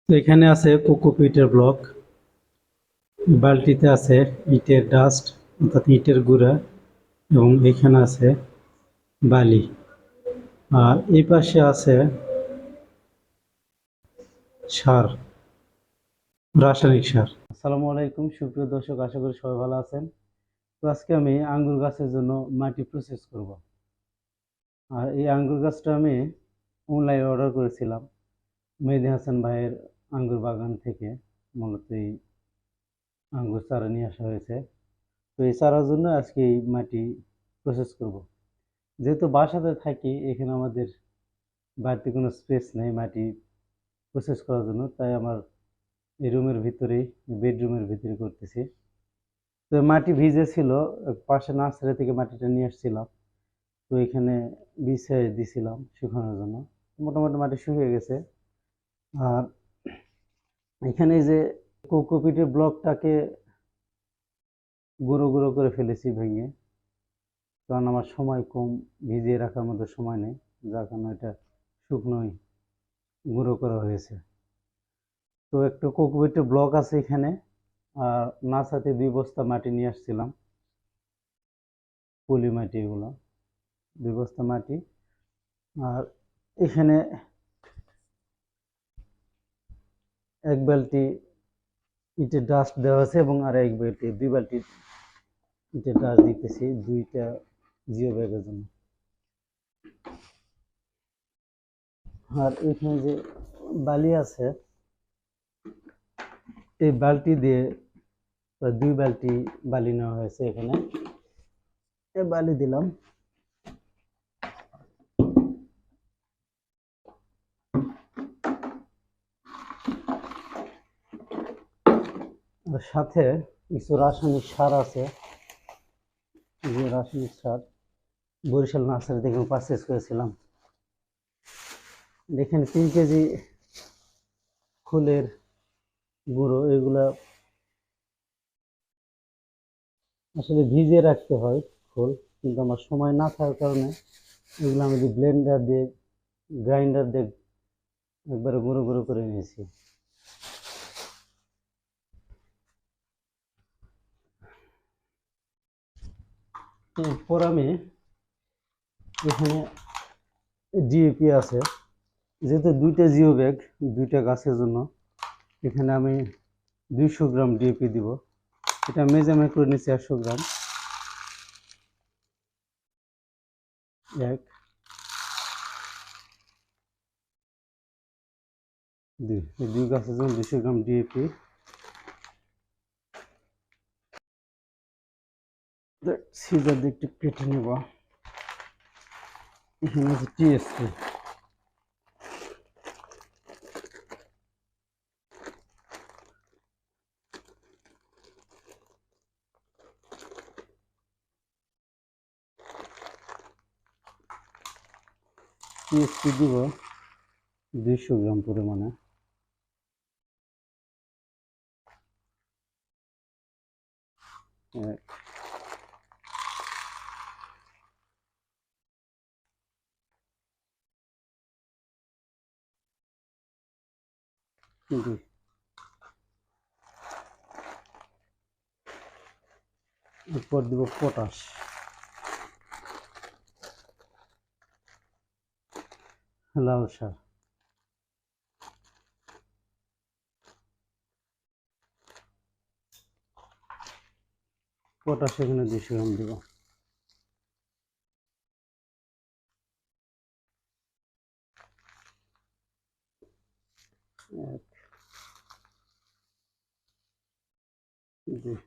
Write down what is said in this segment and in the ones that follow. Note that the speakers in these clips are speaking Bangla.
তো এখানে আছে কোকোপিটের ব্লক, বালতিতে আছে ইটের ডাস্ট অর্থাৎ ইটের গুঁড়া, এবং এখানে আছে বালি। আর এই পাশে আছে সার, রাসায়নিক সার। আসসালামু আলাইকুম সুপ্রিয় দর্শক, আশা করি সবাই ভালো আছেন। তো আজকে আমি আঙ্গুর গাছের জন্য মাটি প্রসেস করব। আর এই আঙ্গুর গাছটা আমি অনলাইনে অর্ডার করেছিলাম মেহেদী হাসান ভাইয়ের আঙ্গুর বাগান থেকে। মূলত এই আঙ্গুর চারা নিয়ে আসা হয়েছে। তো এই চারার জন্য আজকে এই মাটি প্রসেস করব। যেহেতু বাসাতে থাকি, এখানে আমাদের বাড়িতে কোনো স্পেস নেই মাটি প্রসেস করার জন্য, তাই আমার এই রুমের ভিতরেই, বেডরুমের ভিতরে করতেছি। তো মাটি ভিজে ছিল, পাশে নার্সারি থেকে মাটিটা নিয়ে আসছিলাম। তো এখানে বিছিয়ে দিছিলাম শুকানোর জন্য। মোটামুটি মাটি শুকিয়ে গেছে। আর এখানে এই যে কোকোপিটের ব্লকটাকে গুঁড়ো গুঁড়ো করে ফেলেছি ভেঙে, কারণ আমার সময় কম, ভিজিয়ে রাখার মতো সময় নেই, যার কারণে এটা শুকনোই গুঁড়ো করা হয়েছে। তো একটা কোকোপিটের ব্লক আছে এখানে। আর নার্সারিতে 2 বস্তা মাটি নিয়ে আসছিলাম, পলি মাটি, এগুলো 2 বস্তা মাটি। আর এখানে 1 বালতি ইটের ডাস্ট দেওয়া আছে, এবং আর 1 বালতি, 2 বালতি ইটের ডাস্ট দিতেছি 2টা জিও ব্যাগের জন্য। আর এখানে যে বালি আছে, এই বালতি দিয়ে প্রায় 2 বালতি বালি নেওয়া হয়েছে। এখানে এই বালি দিলাম। আর সাথে কিছু রাসায়নিক সার আছে, যে রাসায়নিক সার বরিশাল নার্সারি থেকে পারচেজ করেছিলাম। দেখেন 3 কেজি ফুলের গুঁড়ো, এগুলা আসলে ভিজিয়ে রাখতে হয় ফুল, কিন্তু আমার সময় না থাকার কারণে এগুলো আমি ব্লেন্ডার দিয়ে, গ্রাইন্ডার দিয়ে একবারে গুঁড়ো গুঁড়ো করে নিয়েছি। এরপর আমি এখানে ডিএপি আছে, যেহেতু 2টা জিও ব্যাগ, 2টা গাছের জন্য, এখানে আমি 200 গ্রাম ডিএপি দিব। এটা মেজারমেন্ট করে নিচ্ছি 100 গ্রাম। 1, 2, এই 2 গাছের জন্য 200 গ্রাম ডিএপি। সিজার দিয়ে একটু কেটে নেব। এখানে আছে টিএসপি। টিএসপি দিব 200 গ্রাম পরিমাণে। এক, দুই। এরপর দিব পটাশ, লাল সার। পটাশ এখানে 200 গ্রাম দিব। এক, দুই।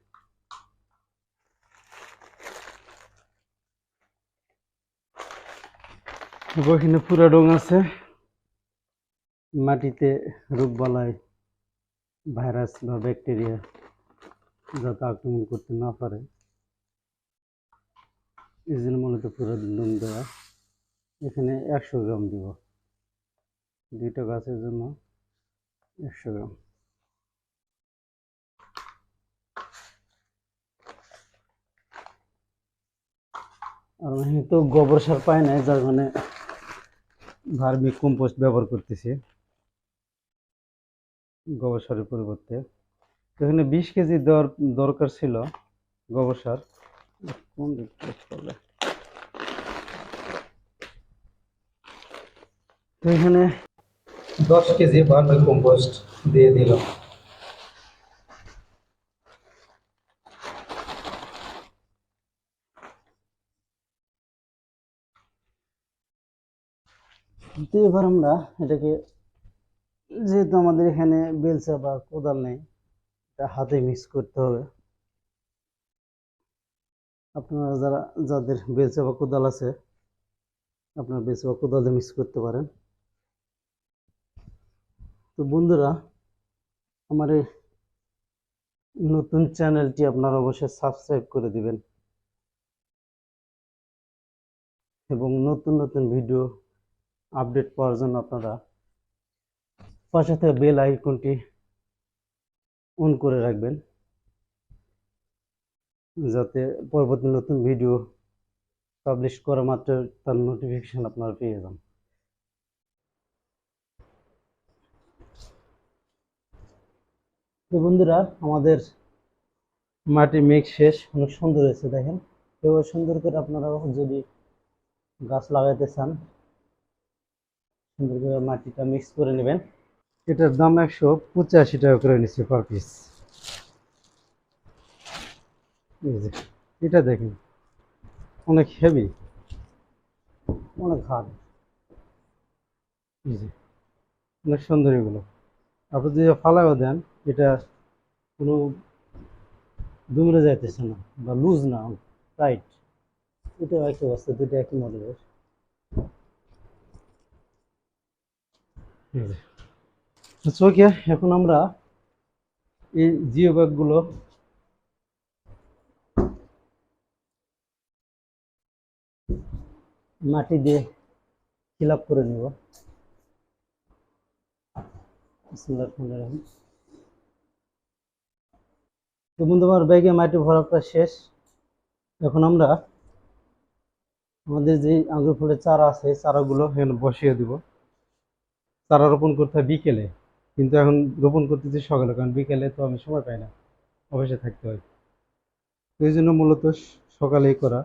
এখানে পুরা ডোং আছে। মাটিতে রোগবালাই, ভাইরাস বা ব্যাকটেরিয়া যাতে আক্রমণ করতে না পারে, এই জন্য মূলত পুরো ডোং দেওয়া। এখানে 100 গ্রাম দিব, 2টা গাছের জন্য 100 গ্রাম। আর আমি তো গোবর সার পাই না, যার মানে ভার্মি কম্পোস্ট ব্যবহার করতেছি। গোবর সারের পরিবর্তে। তো এখানে 20 কেজি দেওয়ার দরকার ছিল গোবর সার। কোন দিক থেকে করবে? তো এখানে 10 কেজি ভার্মি কম্পোস্ট দিয়ে দিলাম। তো এবার আমরা এটাকে, যেহেতু আমাদের এখানে বেলচা বা কোদাল নেই, এটা হাতে মিক্স করতে হবে। আপনারা যাদের বেলচা বা কোদাল আছে, আপনারা বেলচা বা কোদাল দিয়ে মিক্স করতে পারেন। তো বন্ধুরা, আমার এই নতুন চ্যানেলটি আপনারা অবশ্যই সাবস্ক্রাইব করে দিবেন এবং নতুন নতুন ভিডিও আপডেট পাওয়ার জন্য আপনারা পাশে থাকা বেল আইকনটি অন করে রাখবেন, যাতে পরবর্তী নতুন ভিডিও পাবলিশ করা মাত্র তার নোটিফিকেশন আপনারা পেয়ে যান। তো বন্ধুরা, আমাদের মাটি মিক্স শেষ, অনেক সুন্দর হয়েছে দেখেন। এবার সুন্দর করে আপনারা যদি গাছ লাগাইতে চান, সুন্দর করে মাটিটা মিক্স করে নেবেন। এটার দাম 185 টাকা করে নিচ্ছে পার পিস। এটা দেখেন, অনেক হেভি, অনেক হার্ড, অনেক সুন্দর এগুলো। আপনি যদি ফালাইও দেন, এটা কোনো দুমড়ে যাইতেছে না বা লুজ না, টাইট। এটা একই অবস্থা, দুটো একই মডেলের। ওকে, এখন আমরা এই জিও ব্যাগগুলো মাটি দিয়ে ফিল আপ করে নেব। তো বন্ধু, আমার ব্যাগে মাটি ভরাটা শেষ। এখন আমরা আমাদের যে আঙ্গুর ফুলের চারা আছে, চারাগুলো এখানে বসিয়ে দিব। চারা রোপণ করতে হয় বিকেলে, কিন্তু এখন রোপণ করতেছি সকালে, কারণ বিকেলে তো আমি সময় পাই না, অফিসে থাকতে হয়। তো এই জন্য মূলত সকালেই করা।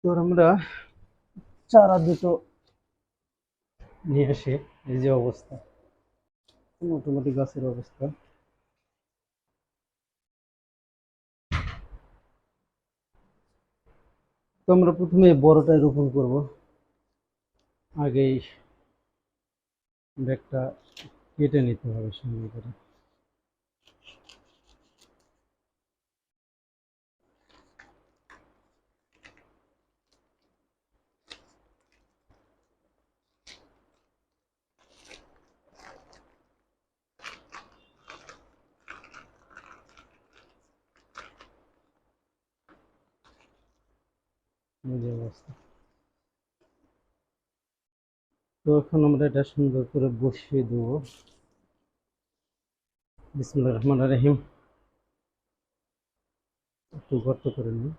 তো আমরা চারা দুটো নিয়ে আসি। এই যে অবস্থা, মোটামুটি গাছের অবস্থা। তো আমরা প্রথমে বড়টাই রোপণ করব। আগেই ব্যাগটা কেটে নিতে হবে সুন্দর করে। এই যে অবস্থা। তো এখন আমরা এটা সুন্দর করে বসিয়ে দেবো। বিসমিল্লাহির রহমানির রহিম। একটু গর্ত করে নিই।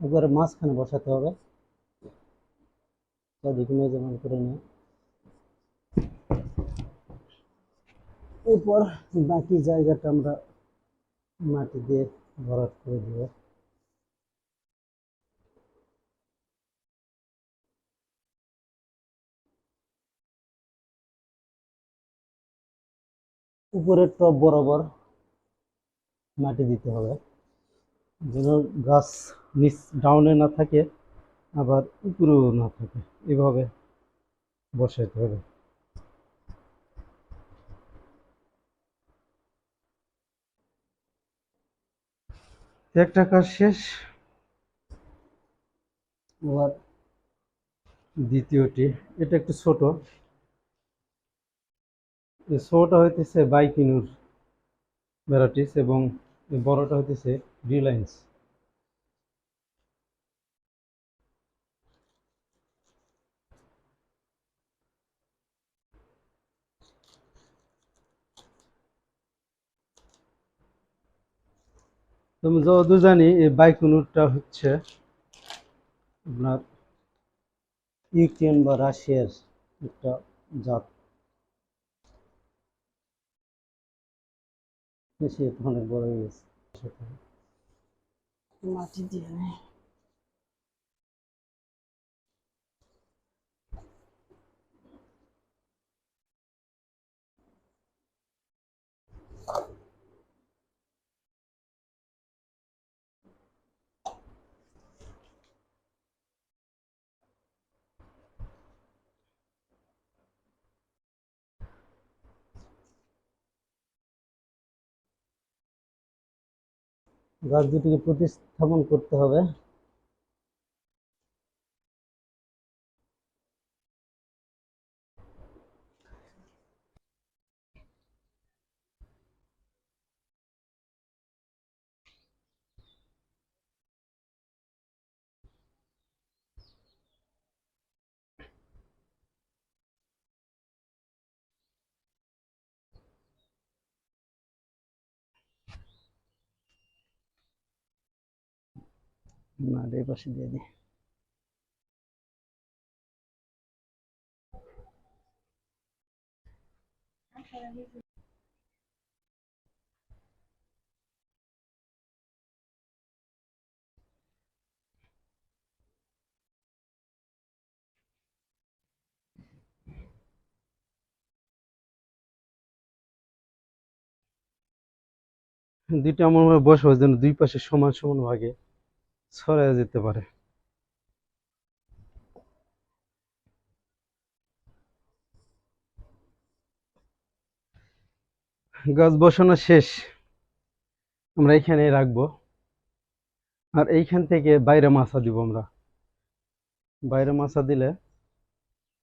একবারে মাঝখানে বসাতে হবে, চারদিকে মেজারমেন্ট করে নিই। এরপর বাকি জায়গাটা আমরা মাটি দিয়ে ভরাট করে দেব। উপরের টপ বরাবর মাটি দিতে হবে, যেন গাছ নিচ ডাউনে না থাকে, আবার উপরেও না থাকে, এভাবে বসাইতে হবে। একটা কাজ শেষ, আবার দ্বিতীয়টি। এটা একটু ছোট, এই ছোটটা হইতেছে বাইকিনুর ভ্যারাইটিস এবং এই বড়টা হইতেছে রিলায়েন্স। তো তুমি যতদূর জানি এই বাইকুনুরটা হচ্ছে আপনার ইউক্রেন বা রাশিয়ার একটা জাত। বেশি অনেক বড় হয়ে গেছে। মাটি দিয়ে নেই। গাছ দুটিকে প্রতিস্থাপন করতে হবে। না, এই পাশে দিয়ে দিই। দুইটা আমার মনে হয় বসাবার জন্য দুই পাশে সমান সমান ভাগে ছড়ায় যেতে পারে। গাছ বসানো শেষ, আমরা এখানে রাখবো। আর এইখান থেকে বাইরে মাছা দিব আমরা। বাইরে মাছা দিলে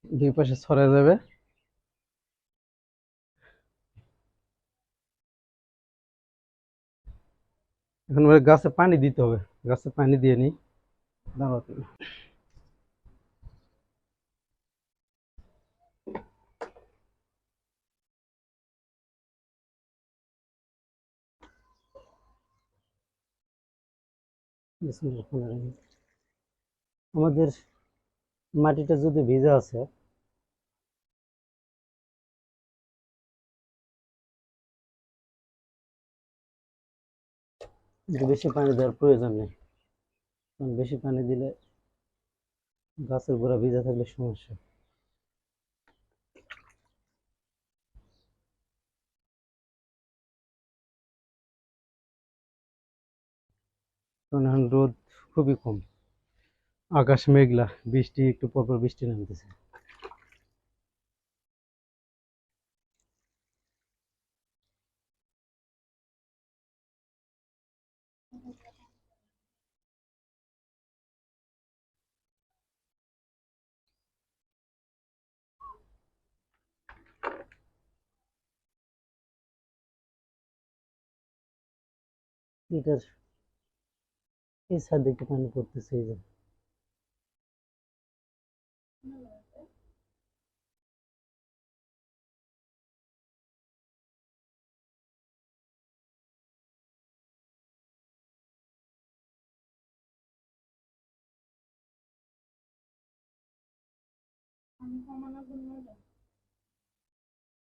দুই পাশে ছড়ায় যাবে। এখন গাছে পানি দিতে হবে, গাছে পানি দিয়ে নিই। দাঁড়াতে আমাদের মাটিটা যদি ভিজা আছে, বেশি পানি দেওয়ার প্রয়োজন নেই, কারণ বেশি পানি দিলে গাছের গোড়া ভিজা থাকলে সমস্যা। কারণ এখন রোদ খুবই কম, আকাশ মেঘলা, বৃষ্টি একটু পরপর বৃষ্টি নামতেছে। এটার এই সাইডে একটু পানি পড়তেছে, এই যে।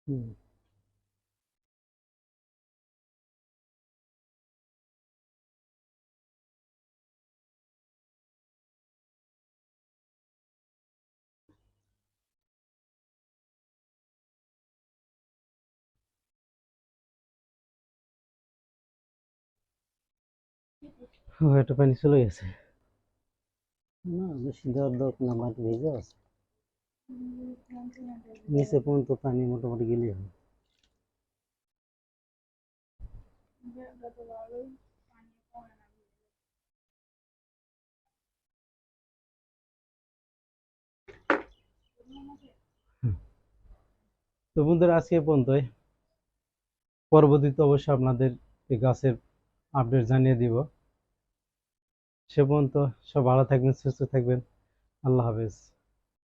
হুম। একটু পানি চলে গেছে। না, বেশি দেওয়ার দরকার না, মাটি ভেজে আছে, নিচে পর্যন্ত পানি মোটামুটি গেলেই হয়। তো বন্ধুরা, আজকে এ পর্যন্তই। পরবর্তীতে অবশ্যই আপনাদের এই গাছের আপডেট জানিয়ে দিব। সে পর্যন্ত সব ভালো থাকবেন, সুস্থ থাকবেন। আল্লাহ হাফেজ।